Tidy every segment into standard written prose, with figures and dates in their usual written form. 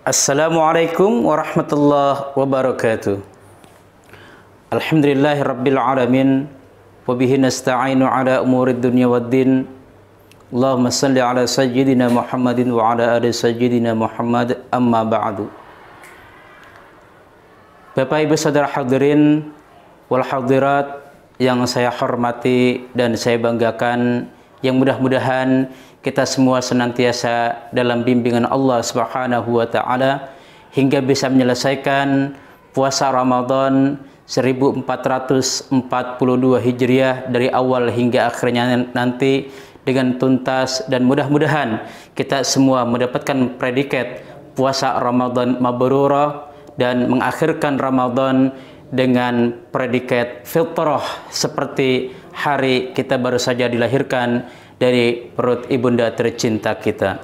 Assalamualaikum warahmatullahi wabarakatuh. Alhamdulillahirabbil alamin wa bihi nasta'inu ala umurid dunya waddin. Allahumma salli ala sayyidina Muhammadin wa ala ali sayyidina Muhammad, amma ba'du. Bapak Ibu saudara hadirin wal hadirat yang saya hormati dan saya banggakan, yang mudah-mudahan kita semua senantiasa dalam bimbingan Allah Subhanahu wa taala hingga bisa menyelesaikan puasa Ramadan 1442 Hijriah dari awal hingga akhirnya nanti dengan tuntas, dan mudah-mudahan kita semua mendapatkan predikat puasa Ramadan mabrurah dan mengakhirkan Ramadan dengan predikat fitrah seperti hari kita baru saja dilahirkan dari perut ibunda tercinta kita.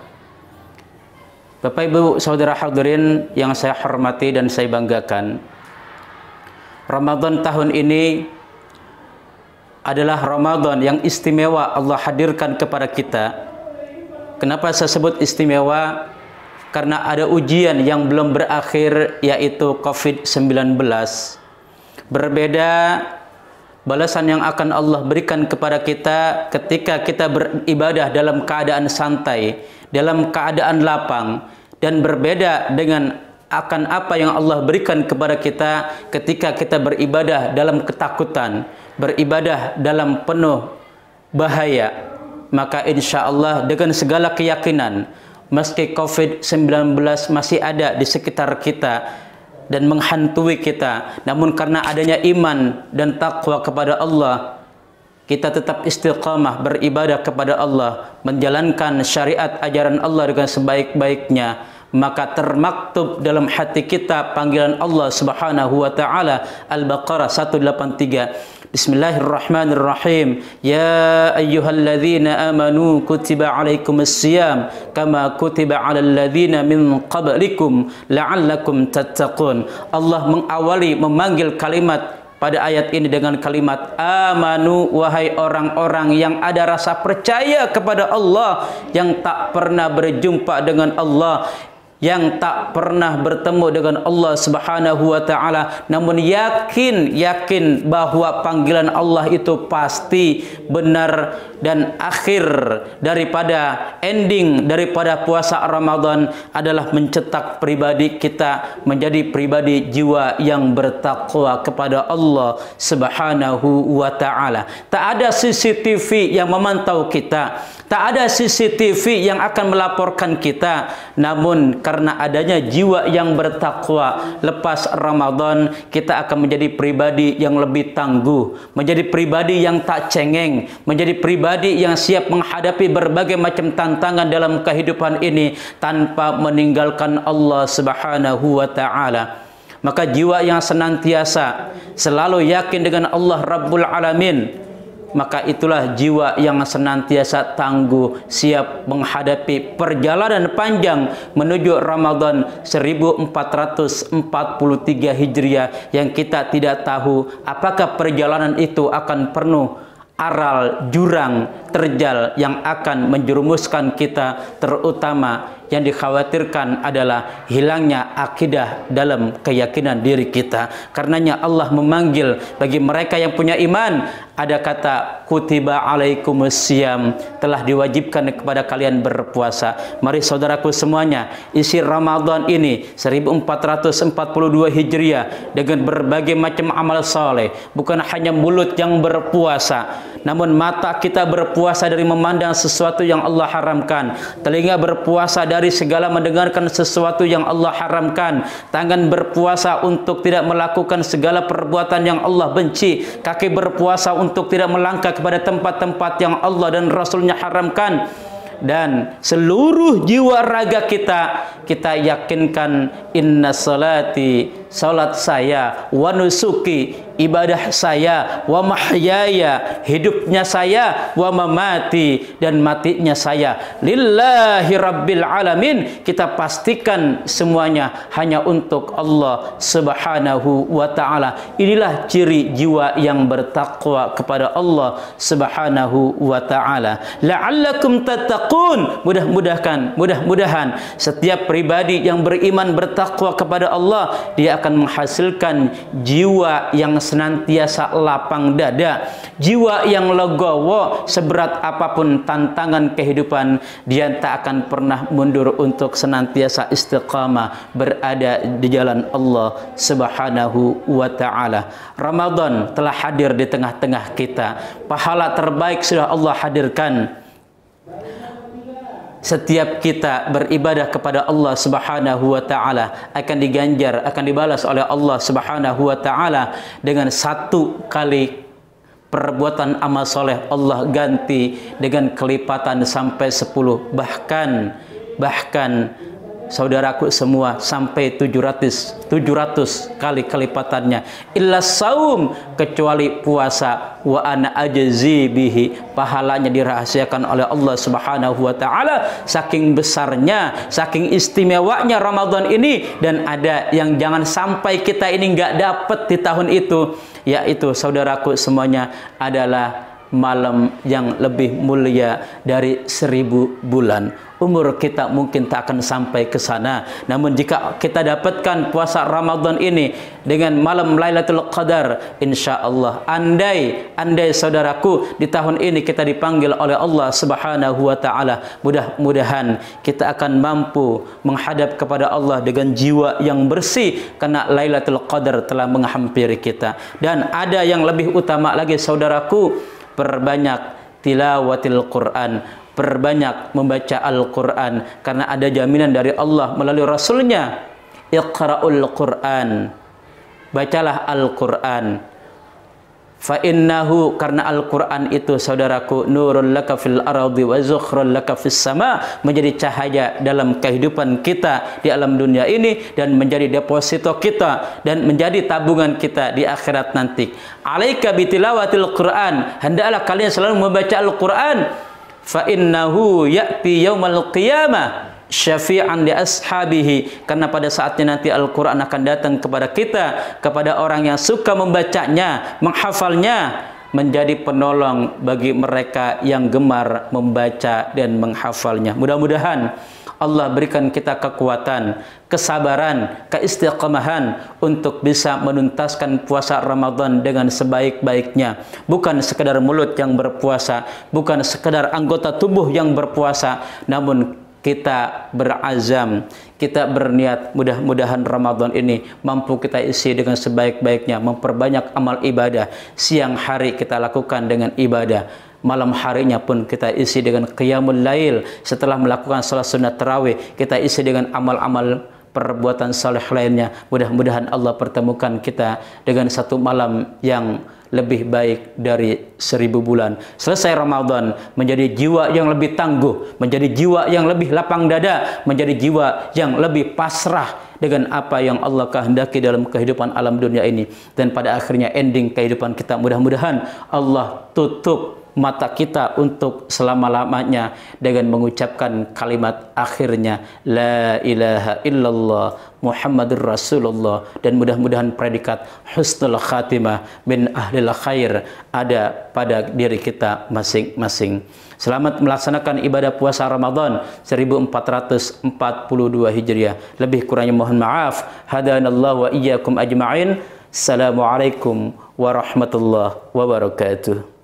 Bapak Ibu saudara hadirin yang saya hormati dan saya banggakan, Ramadan tahun ini adalah Ramadan yang istimewa Allah hadirkan kepada kita. Kenapa saya sebut istimewa? Karena ada ujian yang belum berakhir, yaitu COVID-19. Berbeda balasan yang akan Allah berikan kepada kita ketika kita beribadah dalam keadaan santai, dalam keadaan lapang, dan berbeda dengan akan apa yang Allah berikan kepada kita ketika kita beribadah dalam ketakutan, beribadah dalam penuh bahaya. Maka insya Allah dengan segala keyakinan, meski COVID-19 masih ada di sekitar kita dan menghantui kita, namun karena adanya iman dan takwa kepada Allah, kita tetap istiqamah beribadah kepada Allah, menjalankan syariat ajaran Allah dengan sebaik-baiknya, maka termaktub dalam hati kita panggilan Allah Subhanahu wa taala. Al-Baqarah 183. Bismillahirrahmanirrahim. Ya ayyuhalladzina amanu kutiba alaikumus-syiyam kama kutiba alal ladzina min qablikum la'allakum tattaqun. Allah mengawali memanggil kalimat pada ayat ini dengan kalimat amanu, wahai orang-orang yang ada rasa percaya kepada Allah, yang tak pernah berjumpa dengan Allah, yang tak pernah bertemu dengan Allah Subhanahu wa taala, namun yakin bahwa panggilan Allah itu pasti benar, dan akhir daripada ending daripada puasa Ramadan adalah mencetak pribadi kita menjadi pribadi jiwa yang bertakwa kepada Allah Subhanahu wa taala. Tak ada CCTV yang memantau kita, tak ada CCTV yang akan melaporkan kita, namun karena adanya jiwa yang bertakwa, lepas Ramadan kita akan menjadi pribadi yang lebih tangguh, menjadi pribadi yang tak cengeng, menjadi pribadi yang siap menghadapi berbagai macam tantangan dalam kehidupan ini tanpa meninggalkan Allah Subhanahu wa taala. Maka jiwa yang senantiasa selalu yakin dengan Allah Rabbul Alamin, maka itulah jiwa yang senantiasa tangguh, siap menghadapi perjalanan panjang menuju Ramadan 1443 Hijriah yang kita tidak tahu apakah perjalanan itu akan penuh aral, jurang, terjal yang akan menjerumuskan kita, terutama yang dikhawatirkan adalah hilangnya akidah dalam keyakinan diri kita. Karenanya Allah memanggil bagi mereka yang punya iman, ada kata kutiba alaikumussyiyam, telah diwajibkan kepada kalian berpuasa. Mari saudaraku semuanya, isi Ramadan ini 1442 Hijriah dengan berbagai macam amal soleh. Bukan hanya mulut yang berpuasa, namun mata kita berpuasa dari memandang sesuatu yang Allah haramkan, telinga berpuasa dari segala mendengarkan sesuatu yang Allah haramkan, tangan berpuasa untuk tidak melakukan segala perbuatan yang Allah benci, kaki berpuasa untuk tidak melangkah kepada tempat-tempat yang Allah dan Rasulnya haramkan, dan seluruh jiwa raga kita yakinkan inna salati, salat saya, wa nusuki, ibadah saya, wa mahyaya, hidupnya saya, wa mamati, dan matinya saya, lillahi rabbil alamin. Kita pastikan semuanya hanya untuk Allah Subhanahu wa ta'ala. Inilah ciri jiwa yang bertakwa kepada Allah Subhanahu wa ta'ala. La'allakum tattaqun. Mudah-mudahan setiap pribadi yang beriman bertakwa kepada Allah, dia akan menghasilkan jiwa yang senantiasa lapang dada, jiwa yang legowo. Seberat apapun tantangan kehidupan, dia tak akan pernah mundur untuk senantiasa istiqamah berada di jalan Allah Subhanahu wa ta'ala. Ramadan telah hadir di tengah-tengah kita. Pahala terbaik sudah Allah hadirkan. Setiap kita beribadah kepada Allah Subhanahu wa ta'ala akan diganjar, akan dibalas oleh Allah Subhanahu wa ta'ala dengan 1 kali perbuatan amal soleh. Allah ganti dengan kelipatan sampai 10, bahkan saudaraku semua sampai 700 kali kelipatannya. Illa saum, kecuali puasa. Wa ana ajzi bihi, pahalanya dirahasiakan oleh Allah Subhanahu wa ta'ala. Saking besarnya, saking istimewanya Ramadan ini. Dan ada yang jangan sampai kita ini nggak dapat di tahun itu, yaitu saudaraku semuanya adalah malam yang lebih mulia dari 1000 bulan. Umur kita mungkin tak akan sampai ke sana. Namun jika kita dapatkan puasa Ramadan ini dengan malam Lailatul Qadar, insya Allah, andai saudaraku di tahun ini kita dipanggil oleh Allah Subhanahu wa ta'ala, mudah-mudahan kita akan mampu menghadap kepada Allah dengan jiwa yang bersih, karena Lailatul Qadar telah menghampiri kita. Dan ada yang lebih utama lagi saudaraku, perbanyak tilawatil Quran, perbanyak membaca Al-Quran, karena ada jaminan dari Allah melalui Rasulnya. Iqra'ul Quran, bacalah Al-Quran. Fa innahu, karena Al-Quran itu saudaraku, nurul laka fil ardi wa zukhrul laka fis sama, menjadi cahaya dalam kehidupan kita di alam dunia ini, dan menjadi deposito kita dan menjadi tabungan kita di akhirat nanti. Alaika bitilawatil Quran, hendaklah kalian selalu membaca Al-Quran. Fa innahu ya'ti yaumal qiyamah syafi'an li ashabihi, karena pada saatnya nanti Al-Quran akan datang kepada kita, kepada orang yang suka membacanya, menghafalnya, menjadi penolong bagi mereka yang gemar membaca dan menghafalnya. Mudah-mudahan Allah berikan kita kekuatan, kesabaran, keistiqamahan untuk bisa menuntaskan puasa Ramadan dengan sebaik-baiknya. Bukan sekedar mulut yang berpuasa, bukan sekedar anggota tubuh yang berpuasa, namun kita berazam, kita berniat, mudah-mudahan Ramadan ini mampu kita isi dengan sebaik-baiknya, memperbanyak amal ibadah. Siang hari kita lakukan dengan ibadah, malam harinya pun kita isi dengan qiyamul lail. Setelah melakukan salat sunat tarawih, kita isi dengan amal-amal perbuatan saleh lainnya. Mudah-mudahan Allah pertemukan kita dengan 1 malam yang lebih baik dari 1000 bulan. Selesai Ramadan menjadi jiwa yang lebih tangguh, menjadi jiwa yang lebih lapang dada, menjadi jiwa yang lebih pasrah dengan apa yang Allah kehendaki dalam kehidupan alam dunia ini. Dan pada akhirnya ending kehidupan kita, mudah-mudahan Allah tutup mata kita untuk selama-lamanya dengan mengucapkan kalimat akhirnya, la ilaha illallah Muhammadur Rasulullah. Dan mudah-mudahan predikat husnul khatimah min ahlil khair ada pada diri kita masing-masing. Selamat melaksanakan ibadah puasa Ramadan 1442 Hijriah. Lebih kurangnya mohon maaf. Hadanallahu wa iyyakum ajma'in. Assalamualaikum warahmatullahi wabarakatuh.